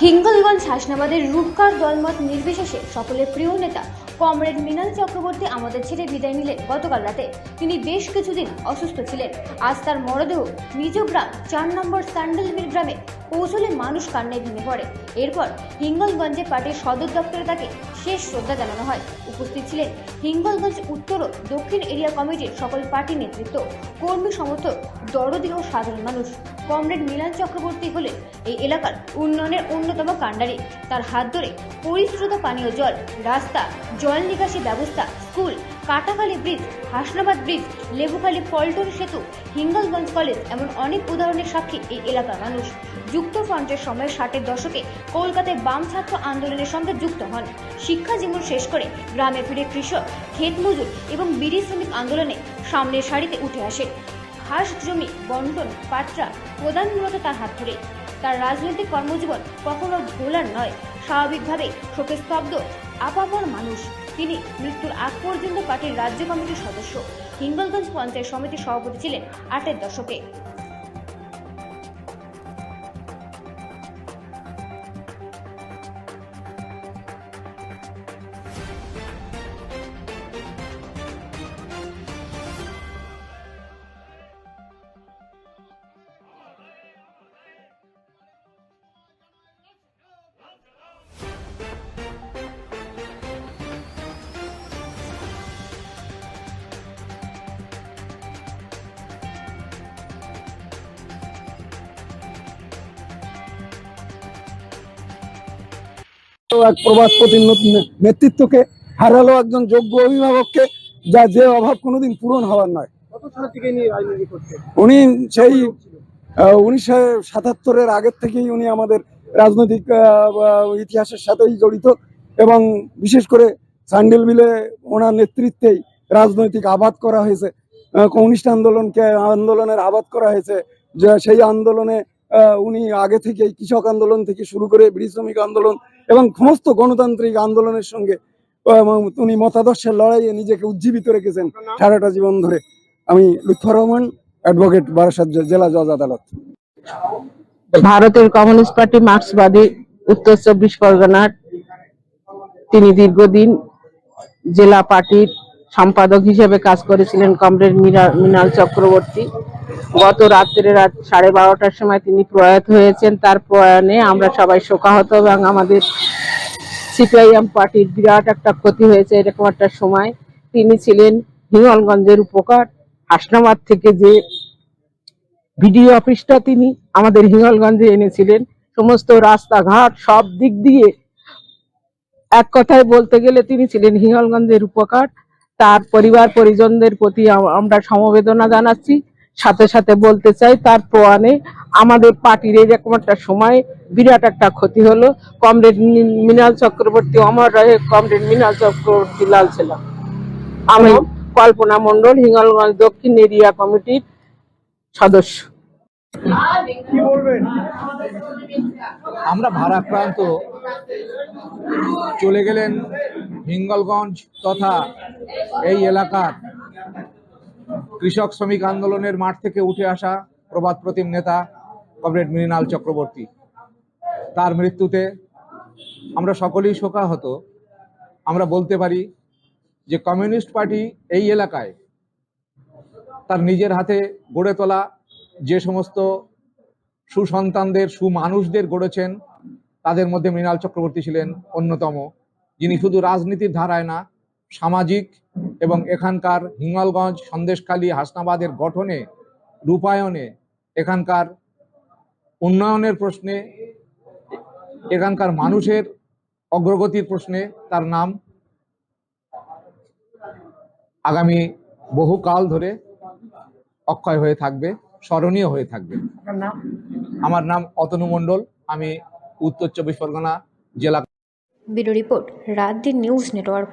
হিঙ্গলগঞ্জ হাসনাবাদের রূপকার দলমত নির্বিশেষে সকলের প্রিয় নেতা কমরেড মৃণাল চক্রবর্তী আমাদের ছেড়ে বিদায় নিলেন গতকাল রাতে। তিনি বেশ কিছুদিন অসুস্থ ছিলেন। আজ তার মরদেহ নিজ গ্রাম 4 নম্বর স্যান্ডেলমিল গ্রামে পৌঁছলে মানুষ কান্নায় ভেঙে পড়ে। এরপর হিঙ্গলগঞ্জে পার্টির সদর দপ্তরে তাকে শেষ শ্রদ্ধা জানানো হয়। উপস্থিত ছিলেন হিঙ্গলগঞ্জ উত্তর ও দক্ষিণ এরিয়া কমিটির সকল পার্টি নেতৃত্ব, কর্মী সমর্থক, দরদি ও সাধারণ মানুষ। কমরেড মৃণাল চক্রবর্তী হলেন এই এলাকার উন্নয়নের অন্যতম কাণ্ডারি। তার হাত ধরে পরিশ্রুত পানীয় জল, রাস্তা, জল নিকাশি ব্যবস্থা, school, Katakhali bridge, Hasnabad bridge, Lebukhali Paltan সেতু, হিঙ্গলগঞ্জ কলেজ এমন অনেক উদাহরণের সাক্ষী এই এলাকার মানুষ। যুক্ত ফ্রন্টের সময় 60-এর দশকে কলকাতায় বাম ছাত্র আন্দোলনের সঙ্গে যুক্ত হন। শিক্ষা জীবন শেষ করে গ্রামে ফিরে কৃষক, ক্ষেত মজুর এবং বিড়ি শ্রমিক আন্দোলনে সামনের সারিতে উঠে আসেন। খাস জমি বন্টন, পাট্রা প্রদান মূলত তার হাত ধরে। তার রাজনৈতিক কর্মজীবন কখনো ভোলার নয়। স্বাভাবিকভাবে শোকে স্তব্ধ আপামর মানুষ। তিনি মৃত্যুর আগ পর্যন্ত পার্টির রাজ্য কমিটির সদস্য, হিঙ্গলগঞ্জ পঞ্চায়েত সমিতির সভাপতি ছিলেন 8-এর দশকে। এক প্রবাসপতির নেতৃত্বকে হারালো, একজন যোগ্য অভিভাবককে, যা যে অভাব কোনোদিন পূরণ হওয়ার নয়। উনি সেই 1977-এর আগের থেকেই উনি আমাদের রাজনৈতিক ইতিহাসের সাথেই জড়িত, এবং বিশেষ করে স্যান্ডেল মিলে ওনার নেতৃত্বেই রাজনৈতিক আবাদ করা হয়েছে, কমিউনিস্ট আন্দোলনের আবাদ করা হয়েছে। যে সেই আন্দোলনে উনি আগে থেকেই কৃষক আন্দোলন থেকে শুরু করে বিড়ি শ্রমিক আন্দোলন এবং সমস্ত গণতান্ত্রিক আন্দোলনের সঙ্গে উনি মতাদর্শের লড়াইয়ে নিজেকে উজ্জীবিত রেখেছেন সারাটা জীবন ধরে। আমি লুৎফর রহমান, অ্যাডভোকেট, বারাসাত জেলা জজ আদালত। ভারতের কমিউনিস্ট পার্টি মার্ক্সবাদী উত্তর 24 পরগনার তিনি দীর্ঘদিন জেলা পার্টির সম্পাদক হিসেবে কাজ করেছিলেন কমরেড মৃণাল চক্রবর্তী। গত রাত্রে 12:30টার সময় তিনি প্রয়াত হয়েছেন। তার প্রয়াণে আমরা সবাই শোকাহত এবং আমাদের সিপিআইএম পার্টির বিরাট একটা ক্ষতি হয়েছে। এরকম একটা সময় তিনি ছিলেন হিঙ্গলগঞ্জের উপকার। হাসনাবাদ থেকে যে ভিডিও অফিসটা তিনি আমাদের হিঙ্গলগঞ্জে এনেছিলেন, সমস্ত রাস্তাঘাট সব দিক দিয়ে এক কথায় বলতে গেলে তিনি ছিলেন হিঙ্গলগঞ্জের উপকার। তার পরিবার পরিজনদের প্রতি আমরা সমবেদনা জানাচ্ছি। সাথে সাথে বলতে চাই, তার প্রয়াণে আমাদের পার্টির এরকম একটা সময় বিরাট একটা ক্ষতি হলো। কমরেড মৃণাল চক্রবর্তী অমর রহে, কমরেড মৃণাল চক্রবর্তী লাল ছিলাম। আমি কল্পনা মণ্ডল, হিঙ্গলগঞ্জ দক্ষিণ এরিয়া কমিটির সদস্য। কি বলবেন? আমরা ভারাক্রান্ত, চলে গেলেন হিঙ্গলগঞ্জ তথা এই এলাকার কৃষক শ্রমিক আন্দোলনের মাঠ থেকে উঠে আসা প্রবাদ প্রতিম নেতা কমরেড মৃণাল চক্রবর্তী। তার মৃত্যুতে আমরা সকলেই শোকাহত। আমরা বলতে পারি যে কমিউনিস্ট পার্টি এই এলাকায় তার নিজের হাতে গড়ে তোলা যে সমস্ত সুসন্তানদের, সুমানুষদের গড়েছেন, তাদের মধ্যে মৃণাল চক্রবর্তী ছিলেন অন্যতম, যিনি শুধু রাজনীতির ধারায় না, সামাজিক এবং এখানকার হিঙ্গলগঞ্জ, সন্দেশখালী, হাসনাবাদের গঠনে, রূপায়ণে, এখানকার উন্নয়নের প্রশ্নে, এখানকার মানুষের অগ্রগতির প্রশ্নে তার নাম আগামী বহুকাল ধরে অক্ষয় হয়ে থাকবে, স্মরণীয় হয়ে থাকবে। আমার নাম অতনু মণ্ডল, আমি উত্তর 24 পরগনা জেলা। ব্যুরো রিপোর্ট, রাত দিন নিউজ নেটওয়ার্ক।